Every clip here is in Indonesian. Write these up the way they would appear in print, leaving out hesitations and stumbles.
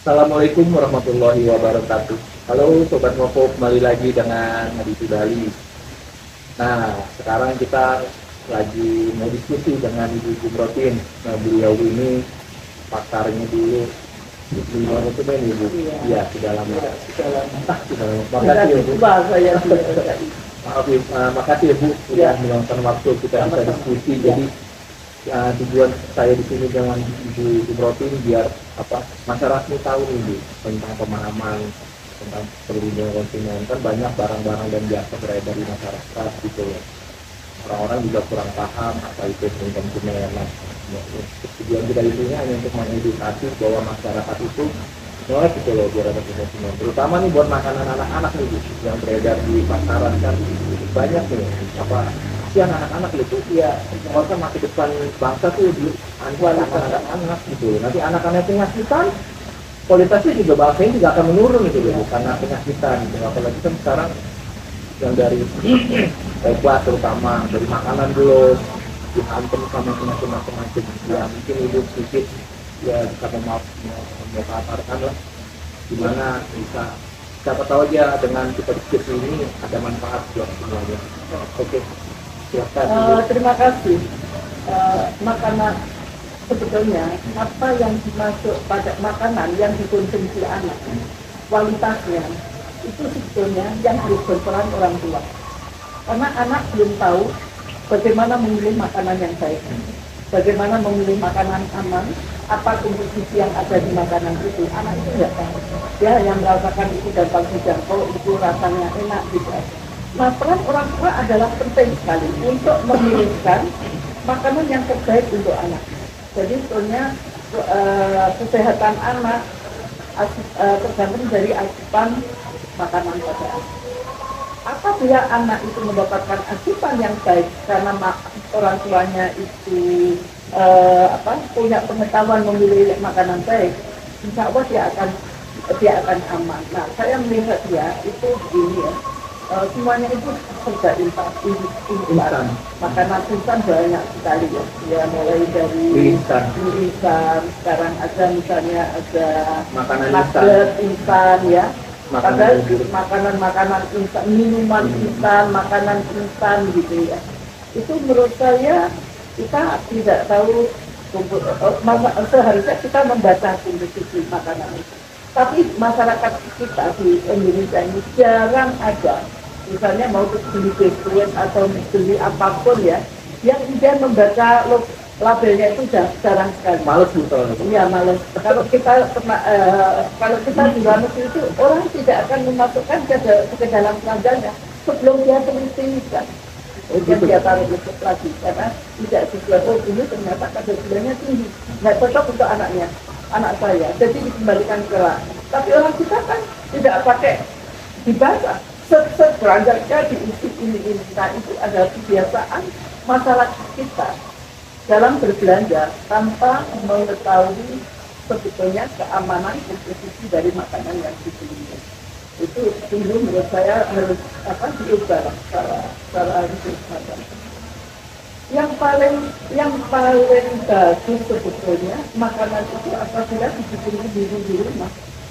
Assalamualaikum warahmatullahi wabarakatuh. Halo Sobat Ngoko, kembali lagi dengan Adi Bali. Nah, sekarang kita lagi mau diskusi dengan Ibu Protein. Nah, beliau ini pakarnya dulu di mana itu kan Ibu? Iya, di dalam. Makasih ya Bu. Maaf ya, makasih ya Bu sudah meluangkan waktu kita bisa diskusi. Jadi tujuan saya di sini dengan Ibu Protein biar masyarakat tahu nih Bu, tentang pemahaman tentang perlindungan konsumen. Kan banyak barang-barang dan jasa beredar di masyarakat gitu loh. Orang-orang juga kurang paham apa itu konsumen. Nah, tujuan kita di sini hanya untuk mengedukasi bahwa masyarakat itu melek gitu loh biar ada konsumen. Terutama nih buat makanan anak-anak nih Bu, yang beredar di pasaran kan banyak nih kasihan anak-anak itu ya, orang masa depan bangsa tuh di anak-anak gitu. Nanti anak-anak penyakitan, kualitasnya juga bangsanya juga akan menurun gitu loh, karena penyakitan gitu. Apalagi kan sekarang yang dari obat terutama dari makanan dulu dihantam sama penyakit macam-macam. Ya mungkin ibu sedikit ya bisa memaparkan lah gimana bisa, siapa tahu aja dengan kita diskusi ini ada manfaat buat semuanya. Oke. Terima kasih. Makanan sebetulnya apa yang dimasuk pada makanan yang dikonsumsi anak, kualitasnya itu sebetulnya yang harus berperan orang tua. Karena anak belum tahu bagaimana memilih makanan yang baik, bagaimana memilih makanan aman, apa komposisi yang ada di makanan itu. Anak itu nggak tahu. Dia yang merasakan itu gampang dijangkau, itu rasanya enak gitu. Nah, peran orang tua adalah penting sekali untuk memilihkan makanan yang terbaik untuk anak. Jadi sebetulnya kesehatan anak tergantung dari asupan makanan pada anak. Apabila anak itu mendapatkan asupan yang baik karena orang tuanya itu punya pengetahuan memilih makanan baik, insya Allah dia akan aman. Nah, saya melihat dia itu begini ya. Semuanya itu serba instan. Makanan instan banyak sekali ya. Ya mulai dari instan. Sekarang ada misalnya ada nugget instan ya. Makanan instan, minuman instan, makanan instan gitu ya. Itu menurut saya kita tidak tahu seharusnya kita membaca komposisi makanan itu. Tapi masyarakat kita di Indonesia ini jarang ada, misalnya mau beli biskuit atau beli apapun ya, yang kemudian membaca labelnya itu jarang sekali. Males betul. Iya males. Kalau kita di luar negeri itu orang tidak akan memasukkan ke dalam keranjangnya sebelum dia teliti kan. Kemudian dia taruh listrik lagi karena tidak sesuai. Oh ini ternyata kadar gulanya tinggi, nggak cocok untuk anak saya. Jadi dikembalikan ke rak. Tapi orang kita kan tidak pakai dibaca. Seberanjaknya diisi ini. Nah itu adalah kebiasaan masyarakat kita dalam berbelanja tanpa mengetahui sebetulnya keamanan komposisi dari makanan yang dibeli. Itu dulu menurut saya harus diubah secara hidup. Yang paling bagus sebetulnya makanan itu apabila dibikin di rumah.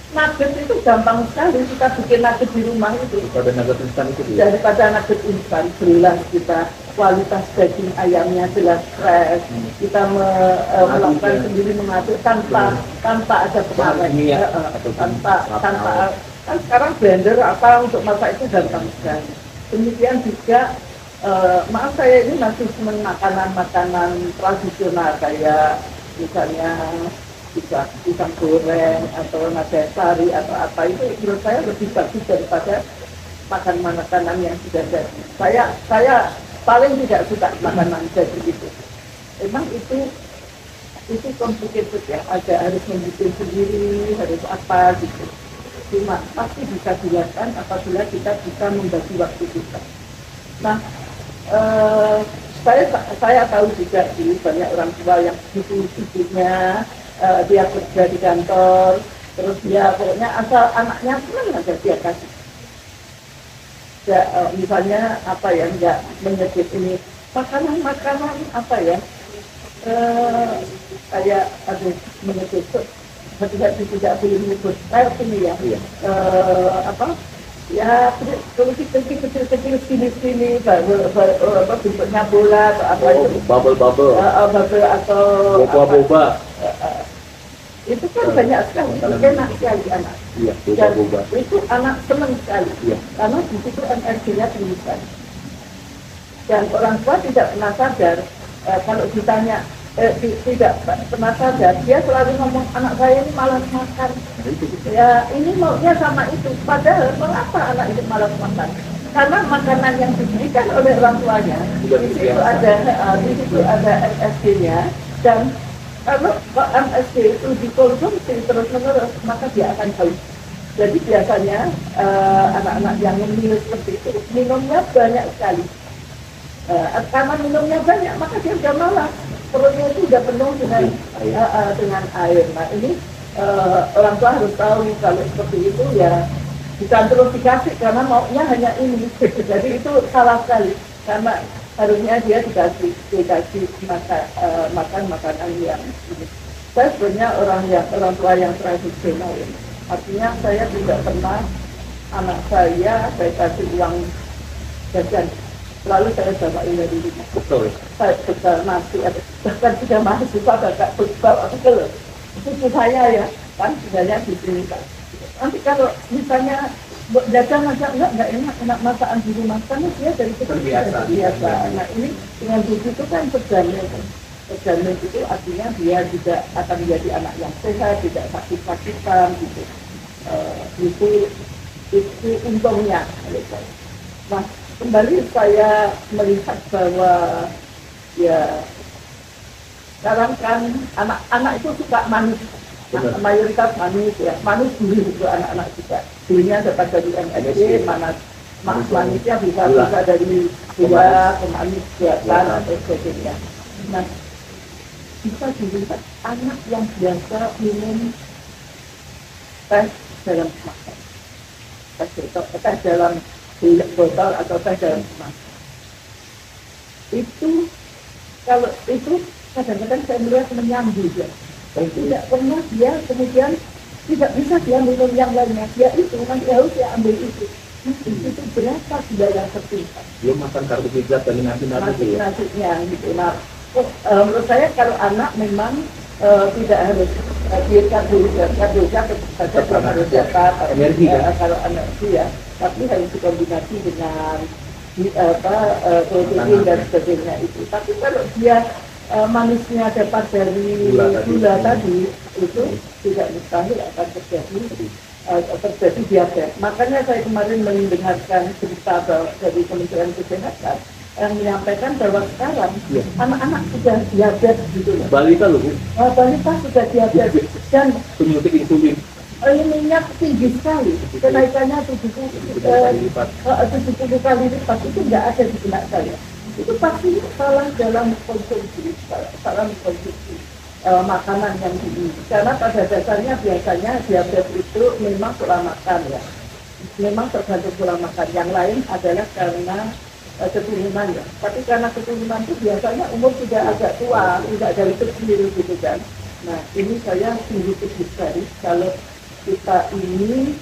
Nugget itu gampang sekali kita bikin nugget di rumah itu. Daripada nugget instan itu. Daripada nugget instan, jelas kita kualitas daging ayamnya jelas fresh. Kita melakukan sendiri mengatur tanpa ada pengawet. Tanpa kan sekarang blender untuk masak itu gampang sekali. Demikian juga maaf saya ini masih senang makanan tradisional kayak misalnya pisang goreng atau nasi sari atau apa, itu menurut saya lebih bagus daripada makanan yang sudah jadi. Saya paling tidak suka makanan jadi itu. Emang itu complicated ya, harus membuat sendiri, harus apa gitu. Cuma pasti bisa dilakukan apabila kita bisa membagi waktu kita. Nah, saya tahu juga sih banyak orang tua yang hidupnya dia kerja di kantor, terus dia pokoknya asal anaknya senang aja dia kasih. Ya, misalnya nggak menyebut ini makanan kayak menyebut tidak boleh menyebut kayak ini ya. Iya. Apa ya kritik kecil-kecil sini bentuknya bola atau apa itu bubble bubble atau boba itu kan banyak sekali, enak sekali anak. Iya, boba. Itu anak senang sekali, iya. Karena di situ MSG-nya tinggi sekali. Dan orang tua tidak pernah sadar, kalau ditanya tidak pernah sadar, dia selalu ngomong anak saya ini malas makan. Ya ini maunya sama itu. Padahal mengapa anak itu malas makan? Karena makanan yang diberikan oleh orang tuanya di situ ada MSG-nya, dan kalau MSG itu dikonsumsi terus-menerus, maka dia akan haus. Jadi biasanya anak-anak yang minum seperti itu minumnya banyak sekali. Karena minumnya banyak, maka dia sudah malas. Perutnya itu sudah penuh dengan air. Nah ini orang tua harus tahu kalau seperti itu ya bukan terus dikasih karena maunya hanya ini. Jadi itu salah sekali. Karena harusnya dia dikasih makan makanan yang ini. Saya sebenarnya orang tua yang tradisional ya. Artinya saya tidak pernah anak saya kasih uang jajan. Lalu saya bawain dari rumah. Betul. Saya bekal nasi, bahkan sudah mahasiswa agak bekal atau cucu saya ya, kan sebenarnya di sini kan. Nanti kalau misalnya jajan aja enggak enak masakan di rumah, karena dia dari kecil biasa. Nah ini dengan begitu kan terjamin itu artinya dia juga akan menjadi anak yang sehat, tidak sakit-sakitan gitu. Itu untungnya. Nah kembali saya melihat bahwa ya sekarang kan anak-anak itu suka manis. Mayoritas manis ya, manis dulu itu anak-anak juga. Dulunya dapat dari MSG, manisnya bisa dari gula, pemanis buatan atau sebagainya. Nah, bisa dilihat anak yang biasa minum teh dalam kemasan, teh dalam botol atau teh dalam kemasan. Itu kalau itu kadang-kadang saya melihat menyambung ya. Tidak pernah dia kemudian tidak bisa dia minum yang lainnya, dia itu nanti harus dia ambil itu berapa sudah yang tertimpa dia makan karbohidrat dari nasinya gitu. Nah menurut saya kalau anak memang tidak harus diet karbohidrat saja harus dapat energi kalau energi ya, tapi harus dikombinasi dengan protein dan sebagainya itu. Tapi kalau dia manisnya dapat dari gula tadi itu tidak mustahil akan terjadi diabetes. Makanya saya kemarin mendengarkan berita dari Kementerian Kesehatan yang menyampaikan bahwa sekarang anak-anak sudah diabetes gitu loh. Balita loh Bu. Balita sudah diabetes dan penyuntik insulin. Minyak tinggi sekali, kenaikannya 70 kali lipat, itu tidak ada di benak saya. Itu pasti salah dalam konsumsi makanan yang tinggi. Karena pada dasarnya biasanya diabetes itu memang pola makan ya, memang tergantung pola makan. Yang lain adalah karena keturunan ya. Tapi karena keturunan itu biasanya umur sudah agak tua, tidak dari kecil gitu kan. Nah ini saya sungguh sedih sekali kalau kita ini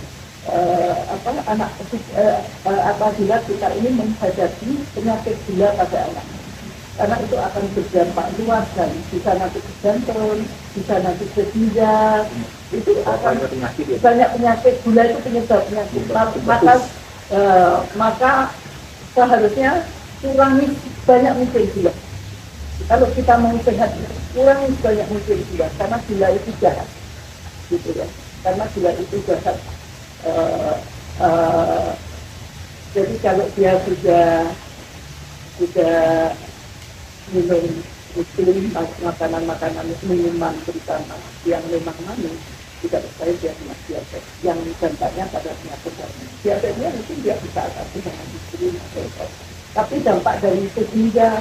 apabila kita ini menghadapi penyakit gula pada anak, karena itu akan berdampak luas dan bisa nanti ke jantung, bisa nanti ke ginjal, itu akan banyak penyakit. Gula itu penyebab penyakit. Maka seharusnya kurangi banyak mungkin gula. Kalau kita mau sehat, kurangi banyak mungkin gula, karena gula itu jahat, gitu ya. Karena gula itu jahat. Jadi kalau dia sudah minum makanan minuman terutama yang memang manis, tidak percaya dia kena diabetes yang dampaknya pada penyakit diabetesnya mungkin dia bisa atasi dengan insulin tapi dampak dari ke ginjal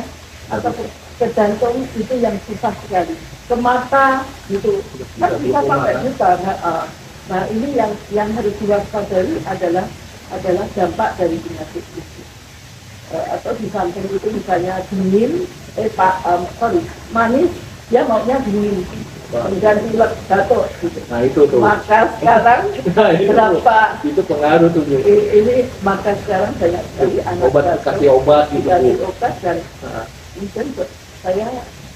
atau ke jantung itu yang susah sekali, ke mata gitu kan bisa sampai besar. Nah ini yang harus diwaspadai adalah dampak dari penyakit itu. Atau di samping itu misalnya dingin, manis, dia maunya dingin. mengganti batuk gitu. Nah itu tuh. Maka sekarang Nah, itu berapa itu pengaruh tuh Bu. ini maka sekarang banyak sekali anak Obat, batuk, kasih obat gitu Bu. dikasih obat dan Nah, mungkin saya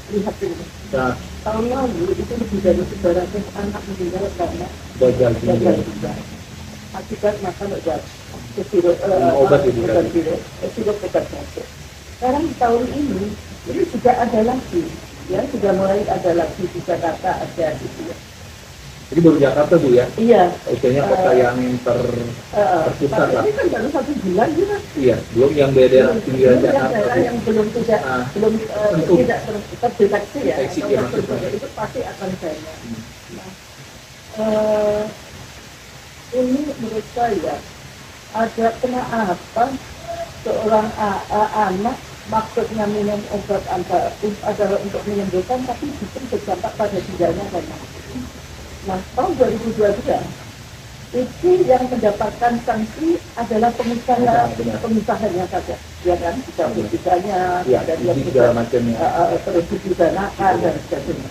lihat ini nah, tahun lalu itu lebih dari 700 anak meninggal karena gagal gagal ginjal. ginjal akibat makan obat sirup Obat itu bukan tadi. sirup obat batuk. Sekarang tahun ini sudah ada lagi, ya sudah mulai ada lagi di Jakarta ada gitu ya. Jadi baru Jakarta Bu ya? Iya. Kayaknya kota yang terpusat lah. Ini kan baru 1 bulan juga. Iya, belum yang daerah pinggiran Belum yang Jakarta. daerah Bu. yang belum tidak Tentu. tidak terdeteksi ya. Deteksi atau ya, yang maksudnya. itu pasti akan banyak. Nah, ini menurut saya ada kenapa seorang anak maksudnya minum obat adalah untuk menyembuhkan tapi justru berdampak pada ginjalnya kan. Nah, tahun 2022 itu yang mendapatkan sanksi adalah pengusahanya saja, ya kan, bisa Ya, dan yang segala macamnya. terus dipidanakan dan sebagainya.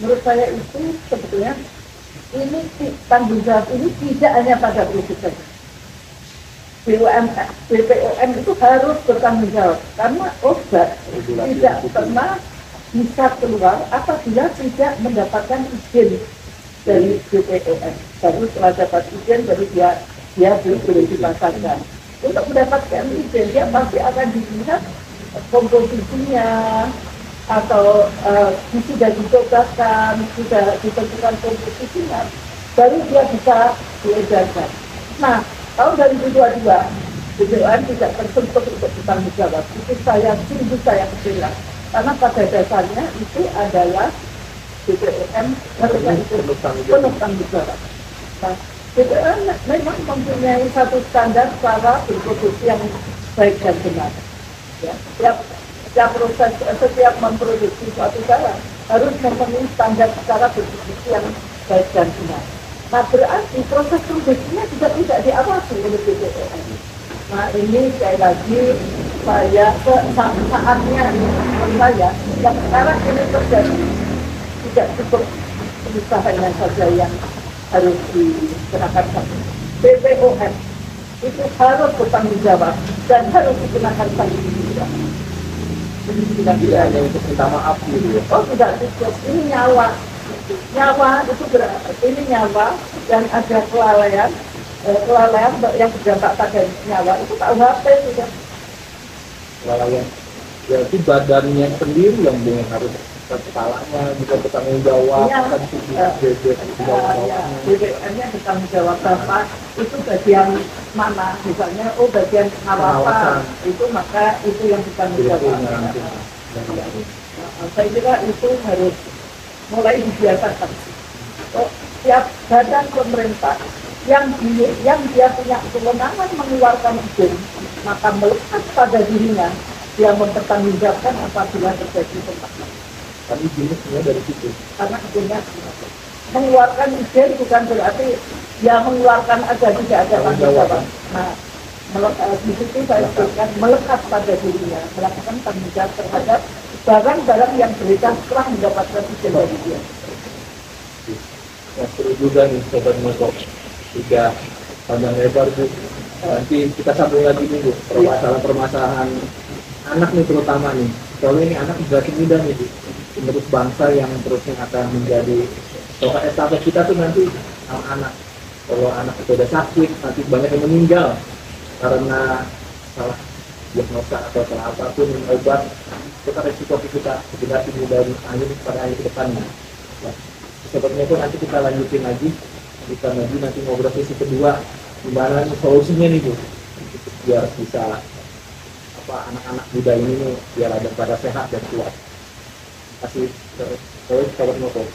Menurut saya itu sebetulnya ini tanggung jawab ini tidak hanya pada produsen. BPOM itu harus bertanggung jawab karena obat tidak pernah bisa keluar apabila tidak mendapatkan izin dari BPOM. Baru setelah dapat izin baru dia boleh dipasarkan. Untuk mendapatkan izin dia pasti akan dilihat komposisinya atau sudah dicobakan, sudah ditentukan komposisinya, baru dia bisa diedarkan. Nah, tahun 2022 BPOM tidak tersentuh untuk bertanggung jawab. Itu sungguh saya kecewa. Karena pada dasarnya itu adalah BPOM harusnya itu penuh tanggung jawab. Nah, BPOM memang mempunyai satu standar cara berproduksi yang baik dan benar. Ya, setiap memproduksi suatu barang harus memenuhi standar cara berproduksi yang baik dan benar. Nah, berarti proses produksinya juga tidak diawasi oleh BPOM. Nah, ini sekali lagi saya saatnya menurut saya yang sekarang ini terjadi tidak cukup usahanya saja yang harus dikenakan sanksi. BPOM itu harus bertanggung jawab dan harus dikenakan sanksi juga. Tidak hanya untuk minta maaf gitu ya. Oh, tidak cukup. Ini nyawa itu ini nyawa dan ada kelalaian yang berdampak pada nyawa itu KUHP sudah. Kelalaian. Berarti badannya sendiri yang harus kepalanya juga bertanggung jawab kan BPOM-nya bertanggung jawab Bapak itu bagian mana misalnya bagian pengawasan itu maka itu yang bertanggung jawab. Saya kira itu harus mulai dibiasakan. Setiap badan pemerintah yang dia punya kewenangan mengeluarkan izin maka melekat pada dirinya dia mempertanggungjawabkan apabila terjadi pembakaran. Tapi jenisnya dari situ. Karena izinnya mengeluarkan izin bukan berarti dia mengeluarkan aja tidak ada tanggung jawab. Nah, di situ saya sebutkan melekat pada dirinya melakukan tanggung jawab terhadap barang-barang yang beredar setelah mendapatkan izin dari dia. Ya, seru juga nih Sobat Mosok. Tiga panjang lebar Bu. Nanti kita sambung lagi nih Bu. Permasalahan anak nih terutama nih. Kalau ini anak generasi muda nih Bu. Penerus bangsa yang terusnya akan menjadi tokoh estafet kita tuh nanti anak-anak. Kalau anak itu udah sakit, nanti banyak yang meninggal karena salah diagnosa atau salah apapun obat. Kita resiko kita generasi muda ini pada akhir ke depan. Nah, sebetulnya pun nanti kita lanjutin lagi. Kita nanti ngobrol sesi kedua gimana solusinya nih Bu biar bisa anak-anak muda ini nih, biar ada pada sehat dan kuat. Terima kasih Sobat Mosok.